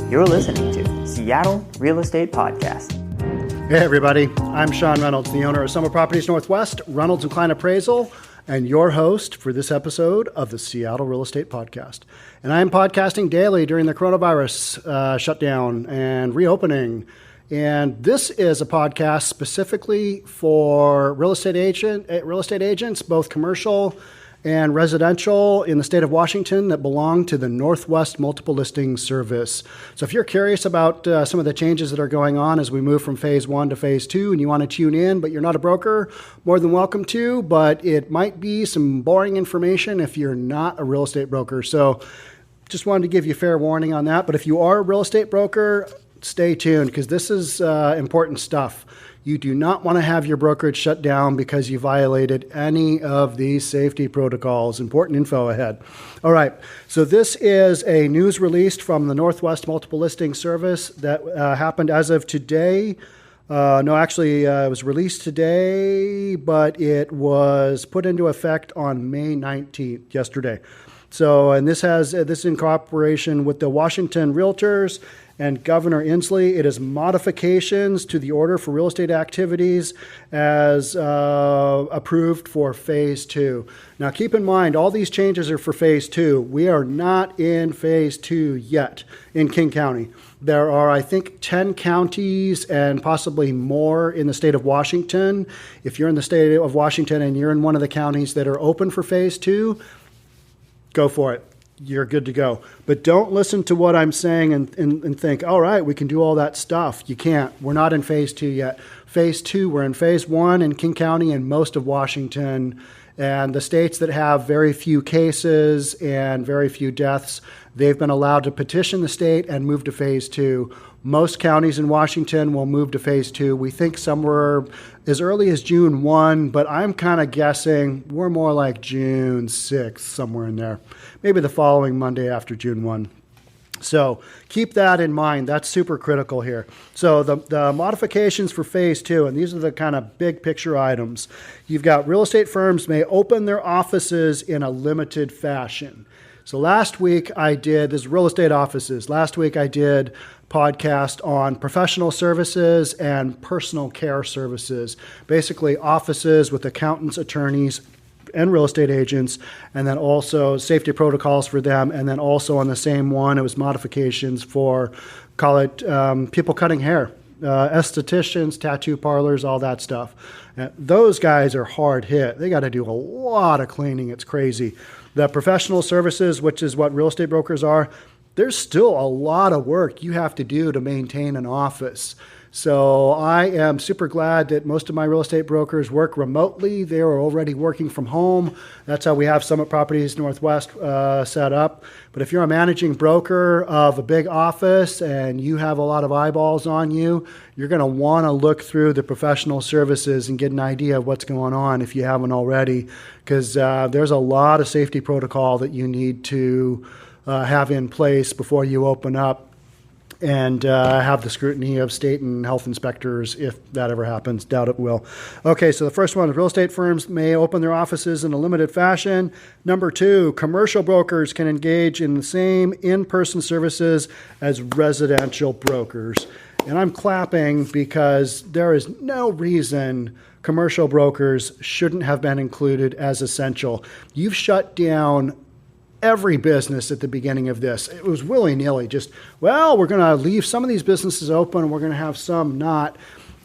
You're listening to Seattle Real Estate Podcast. Hey everybody, I'm Sean Reynolds, the owner of Summit Properties Northwest, Reynolds and Klein Appraisal, and your host for this episode of the Seattle Real Estate Podcast. And I am podcasting daily during the coronavirus shutdown and reopening. And this is a podcast specifically for real estate agents, both commercial and residential in the state of Washington that belong to the Northwest Multiple Listing Service. So if you're curious about some of the changes that are going on as we move from phase 1 to phase 2 and you want to tune in, but you're not a broker, more than welcome to, but it might be some boring information if you're not a real estate broker. So just wanted to give you fair warning on that. But if you are a real estate broker, stay tuned because this is important stuff. You do not want to have your brokerage shut down because you violated any of these safety protocols. Important info ahead. All right, so this is a news release from the Northwest Multiple Listing Service that happened as of today. It was released today, but it was put into effect on May 19th, yesterday. So, and this is in cooperation with the Washington Realtors and Governor Inslee. It is modifications to the order for real estate activities as approved for phase 2. Now keep in mind, all these changes are for phase 2. We are not in phase 2 yet in King County. There are, I think, 10 counties and possibly more in the state of Washington. If you're in the state of Washington and you're in one of the counties that are open for phase 2, go for it. You're good to go. But don't listen to what I'm saying and think, all right, we can do all that stuff. You can't. We're not in phase 2 yet. Phase 2, we're in phase 1 in King County and most of Washington. And the states that have very few cases and very few deaths, they've been allowed to petition the state and move to phase 2. Most counties in Washington will move to phase 2. We think somewhere as early as June 1, but I'm kind of guessing we're more like June 6th, somewhere in there. Maybe the following Monday after June 1. So keep that in mind. That's super critical here. So the modifications for phase 2, and these are the kind of big picture items. You've got real estate firms may open their offices in a limited fashion. So last week this is real estate offices. Last week I did podcast on professional services and personal care services, basically offices with accountants, attorneys, and real estate agents, and then also safety protocols for them. And then also on the same one, it was modifications for, call it people cutting hair, estheticians, tattoo parlors, all that stuff. Those guys are hard hit. They got to do a lot of cleaning. It's crazy. The professional services, which is what real estate brokers are, there's still a lot of work you have to do to maintain an office. So I am super glad that most of my real estate brokers work remotely. They are already working from home. That's how we have Summit Properties Northwest set up. But if you're a managing broker of a big office and you have a lot of eyeballs on you, you're going to want to look through the professional services and get an idea of what's going on if you haven't already, because there's a lot of safety protocol that you need to have in place before you open up and have the scrutiny of state and health inspectors if that ever happens. Doubt it will. Okay, so the first one is real estate firms may open their offices in a limited fashion. Number 2, commercial brokers can engage in the same in-person services as residential brokers. And I'm clapping because there is no reason commercial brokers shouldn't have been included as essential. You've shut down every business at the beginning of this. It was willy-nilly, just, well, we're going to leave some of these businesses open and we're going to have some not.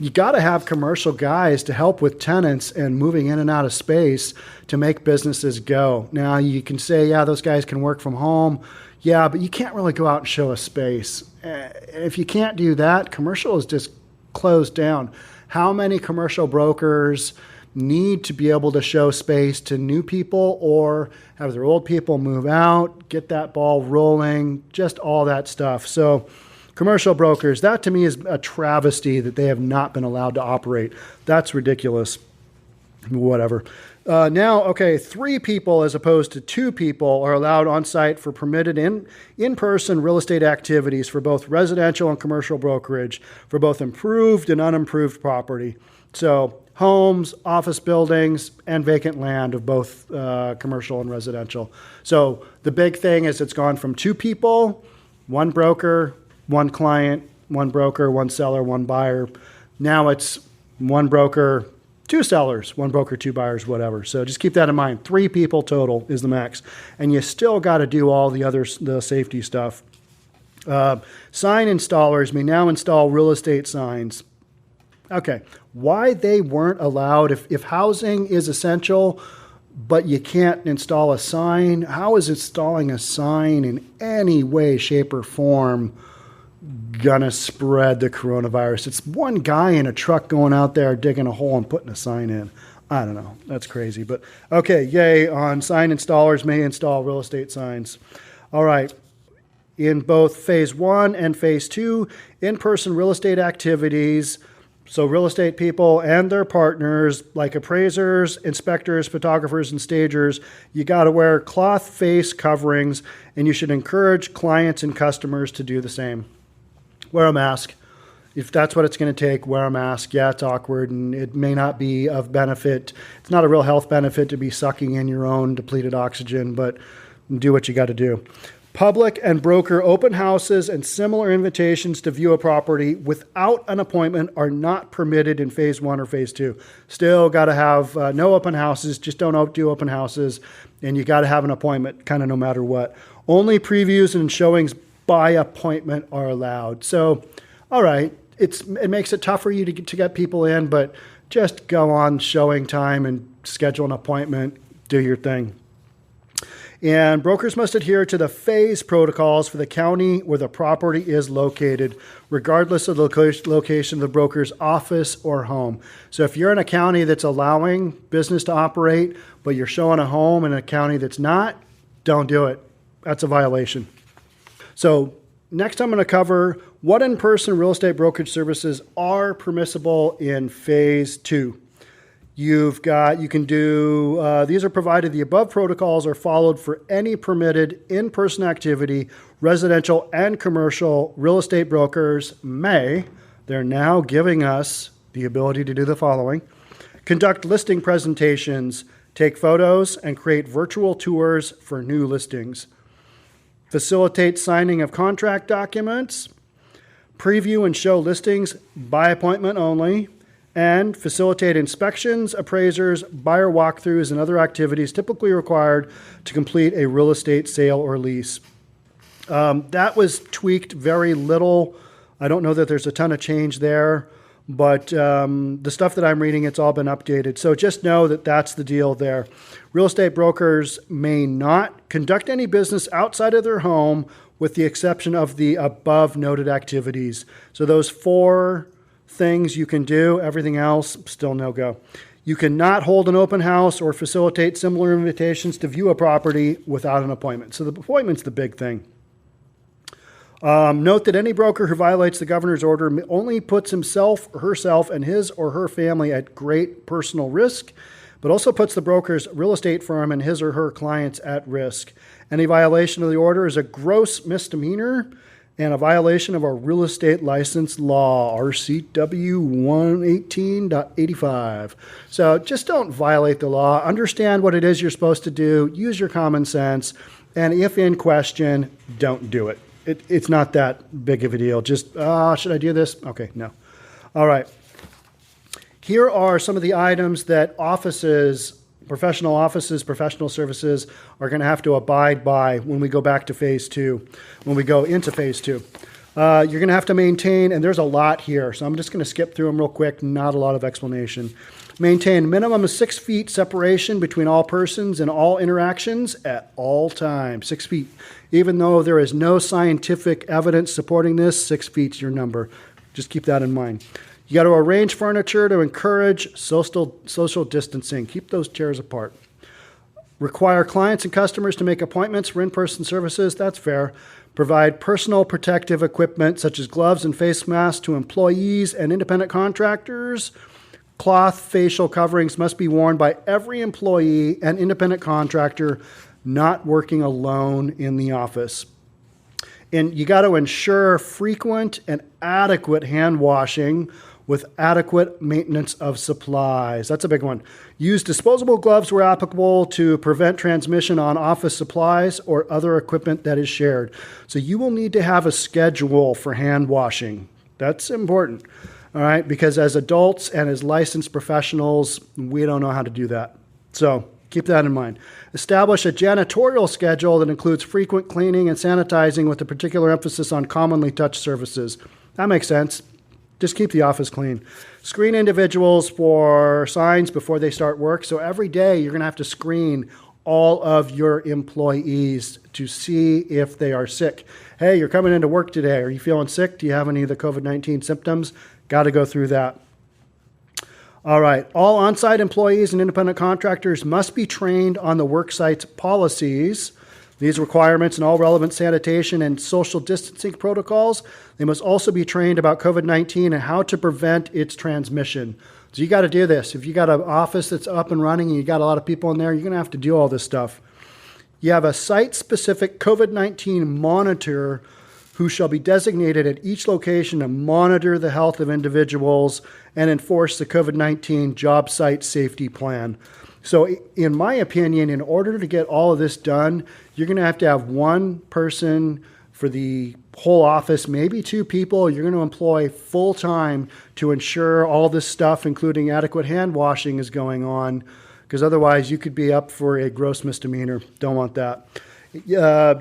You got to have commercial guys to help with tenants and moving in and out of space to make businesses go. Now, you can say, yeah, those guys can work from home. Yeah, but you can't really go out and show a space. If you can't do that, commercial is just closed down. How many commercial brokers need to be able to show space to new people or have their old people move out, get that ball rolling, just all that stuff. So commercial brokers, that to me is a travesty that they have not been allowed to operate. That's ridiculous. Whatever. Now, 3 people as opposed to 2 people are allowed on site for permitted in-person real estate activities for both residential and commercial brokerage for both improved and unimproved property. So homes, office buildings, and vacant land of both commercial and residential. So the big thing is it's gone from 2 people, 1 broker, one client, one broker, one seller, one buyer. Now it's one broker, two sellers, one broker, two buyers, whatever. So just keep that in mind. 3 people total is the max. And you still got to do all the safety stuff. Sign installers may now install real estate signs. Okay, why they weren't allowed, if housing is essential, but you can't install a sign, how is installing a sign in any way, shape, or form gonna spread the coronavirus? It's one guy in a truck going out there digging a hole and putting a sign in. I don't know. That's crazy. But okay, yay on sign installers may install real estate signs. All right. In both phase 1 and phase 2, in-person real estate activities, so real estate people and their partners, like appraisers, inspectors, photographers, and stagers, you got to wear cloth face coverings, and you should encourage clients and customers to do the same. Wear a mask. If that's what it's going to take, wear a mask. Yeah, it's awkward, and it may not be of benefit. It's not a real health benefit to be sucking in your own depleted oxygen, but do what you got to do. Public and broker open houses and similar invitations to view a property without an appointment are not permitted in phase 1 or phase 2. Still got to have no open houses. Just don't do open houses. And you got to have an appointment kind of no matter what. Only previews and showings by appointment are allowed. So, all right, it makes it tough for you to get people in, but just go on showing time and schedule an appointment. Do your thing. And brokers must adhere to the phase protocols for the county where the property is located, regardless of the location of the broker's office or home. So if you're in a county that's allowing business to operate, but you're showing a home in a county that's not, don't do it. That's a violation. So next I'm going to cover what in-person real estate brokerage services are permissible in phase 2. You can do, these are provided the above protocols are followed for any permitted in-person activity, residential and commercial real estate brokers may, they're now giving us the ability to do the following: conduct listing presentations, take photos, and create virtual tours for new listings, facilitate signing of contract documents, preview and show listings by appointment only, and facilitate inspections, appraisers, buyer walkthroughs, and other activities typically required to complete a real estate sale or lease. That was tweaked very little. I don't know that there's a ton of change there, but the stuff that I'm reading, it's all been updated. So just know that that's the deal there. Real estate brokers may not conduct any business outside of their home with the exception of the above noted activities. So those 4 things you can do, everything else, still no go. You cannot hold an open house or facilitate similar invitations to view a property without an appointment. So the appointment's the big thing. Note that any broker who violates the governor's order only puts himself or herself and his or her family at great personal risk, but also puts the broker's real estate firm and his or her clients at risk. Any violation of the order is a gross misdemeanor and a violation of our real estate license law, RCW 118.85. So just don't violate the law. Understand what it is you're supposed to do. Use your common sense. And if in question, don't do it. It's not that big of a deal. Just, should I do this? Okay, no. All right. Here are some of the items that professional services are going to have to abide by when we go back to phase 2, when we go into phase 2. You're going to have to maintain, and there's a lot here, so I'm just going to skip through them real quick, not a lot of explanation. Maintain minimum of 6 feet separation between all persons and all interactions at all times. 6 feet. Even though there is no scientific evidence supporting this, 6 feet's your number. Just keep that in mind. You got to arrange furniture to encourage social distancing. Keep those chairs apart. Require clients and customers to make appointments for in-person services. That's fair. Provide personal protective equipment such as gloves and face masks to employees and independent contractors. Cloth facial coverings must be worn by every employee and independent contractor not working alone in the office. And you got to ensure frequent and adequate hand washing with adequate maintenance of supplies. That's a big one. Use disposable gloves where applicable to prevent transmission on office supplies or other equipment that is shared. So you will need to have a schedule for hand washing. That's important, all right, because as adults and as licensed professionals, we don't know how to do that. So keep that in mind. Establish a janitorial schedule that includes frequent cleaning and sanitizing with a particular emphasis on commonly touched surfaces. That makes sense. Just keep the office clean. Screen individuals for signs before they start work. So every day you're going to have to screen all of your employees to see if they are sick. Hey, you're coming into work today. Are you feeling sick? Do you have any of the COVID-19 symptoms? Got to go through that. All right. All on-site employees and independent contractors must be trained on the worksite's policies. These requirements and all relevant sanitation and social distancing protocols. They must also be trained about COVID-19 and how to prevent its transmission. So you got to do this. If you got an office that's up and running and you got a lot of people in there, you're going to have to do all this stuff. You have a site-specific COVID-19 monitor who shall be designated at each location to monitor the health of individuals and enforce the COVID-19 job site safety plan. So in my opinion, in order to get all of this done, you're going to have one person for the whole office, maybe two people you're going to employ full-time to ensure all this stuff, including adequate hand washing, is going on, because otherwise you could be up for a gross misdemeanor. Don't want that.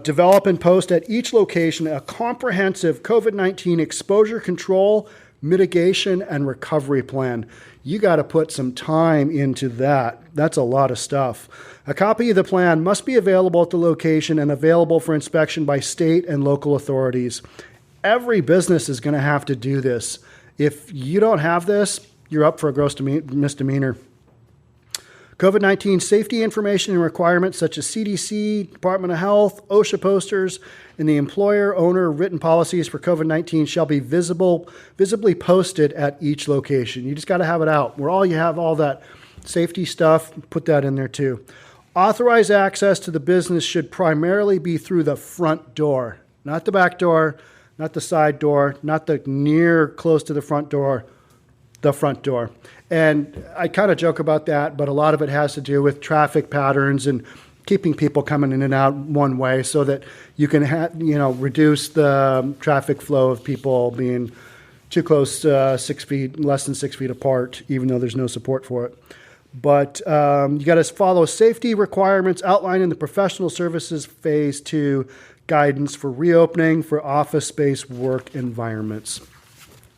Develop and post at each location a comprehensive COVID-19 exposure control, mitigation, and recovery plan. You got to put some time into that. That's a lot of stuff. A copy of the plan must be available at the location and available for inspection by state and local authorities. Every business is going to have to do this. If you don't have this, you're up for a gross misdemeanor. COVID-19 safety information and requirements such as CDC, Department of Health, OSHA posters, and the employer-owner written policies for COVID-19 shall be visibly posted at each location. You just got to have it out. Where all you have all that safety stuff, put that in there too. Authorized access to the business should primarily be through the front door, not the back door, not the side door, not the near close to the front door, the front door. And I kind of joke about that, but a lot of it has to do with traffic patterns and keeping people coming in and out one way so that you can reduce the traffic flow of people being too close, 6 feet, less than 6 feet apart, even though there's no support for it. But you got to follow safety requirements outlined in the professional services phase 2 guidance for reopening for office space work environments.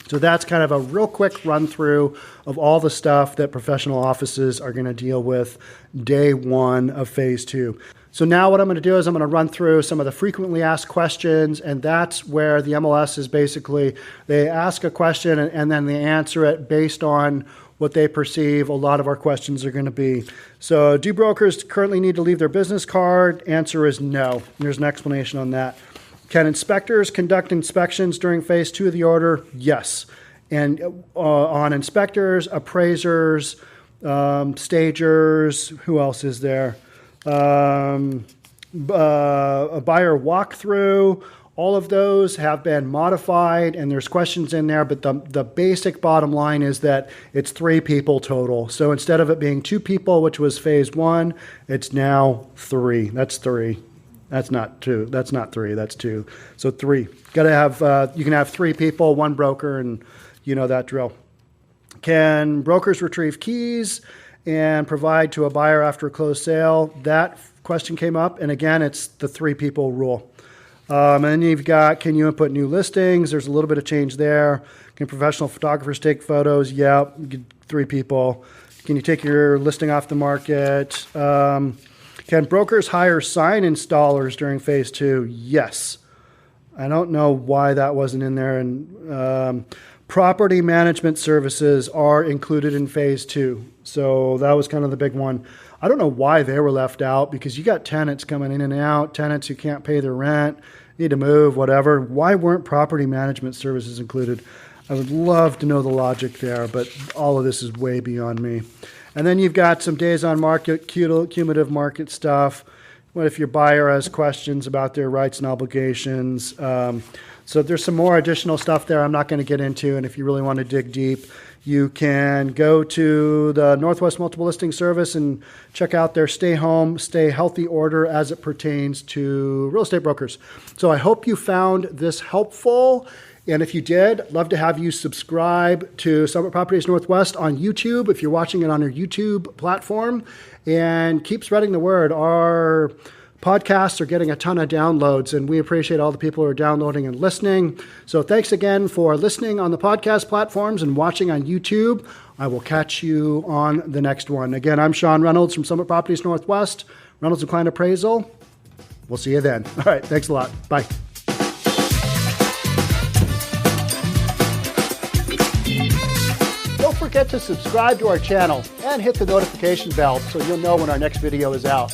So that's kind of a real quick run through of all the stuff that professional offices are going to deal with day 1 of phase 2. So now what I'm going to do is I'm going to run through some of the frequently asked questions, and that's where the MLS is basically, they ask a question and then they answer it based on what they perceive a lot of our questions are going to be. So do brokers currently need to leave their business card? Answer is no. There's an explanation on that. Can inspectors conduct inspections during phase 2 of the order? Yes. And on inspectors, appraisers, stagers, who else is there? A buyer walkthrough, all of those have been modified, and there's questions in there, but the basic bottom line is that it's 3 people total. So instead of it being 2 people, which was phase 1, it's now 3. That's 3. That's not 2. That's not 3. That's 2. So 3. Got to have. You can have 3 people, 1 broker, and you know that drill. Can brokers retrieve keys and provide to a buyer after a closed sale? That question came up, and again, it's the 3 people rule. And then you've got, can you input new listings? There's a little bit of change there. Can professional photographers take photos? Yep. 3 people. Can you take your listing off the market? Can brokers hire sign installers during phase 2? Yes. I don't know why that wasn't in there. And property management services are included in phase 2. So that was kind of the big one. I don't know why they were left out, because you got tenants coming in and out, tenants who can't pay their rent, need to move, whatever. Why weren't property management services included? I would love to know the logic there, but all of this is way beyond me. And then you've got some days on market, cumulative market stuff. what if your buyer has questions about their rights and obligations. So there's some more additional stuff there I'm not going to get into, and if you really want to dig deep, you can go to the Northwest Multiple Listing Service and check out their Stay Home, Stay Healthy order as it pertains to real estate brokers. So I hope you found this helpful. And if you did, I'd love to have you subscribe to Summit Properties Northwest on YouTube if you're watching it on our YouTube platform, and keep spreading the word. Our podcasts are getting a ton of downloads, and we appreciate all the people who are downloading and listening. So thanks again for listening on the podcast platforms and watching on YouTube. I will catch you on the next one. Again, I'm Sean Reynolds from Summit Properties Northwest, Reynolds and Klein Appraisal. We'll see you then. All right, thanks a lot. Bye. Don't forget to subscribe to our channel and hit the notification bell so you'll know when our next video is out.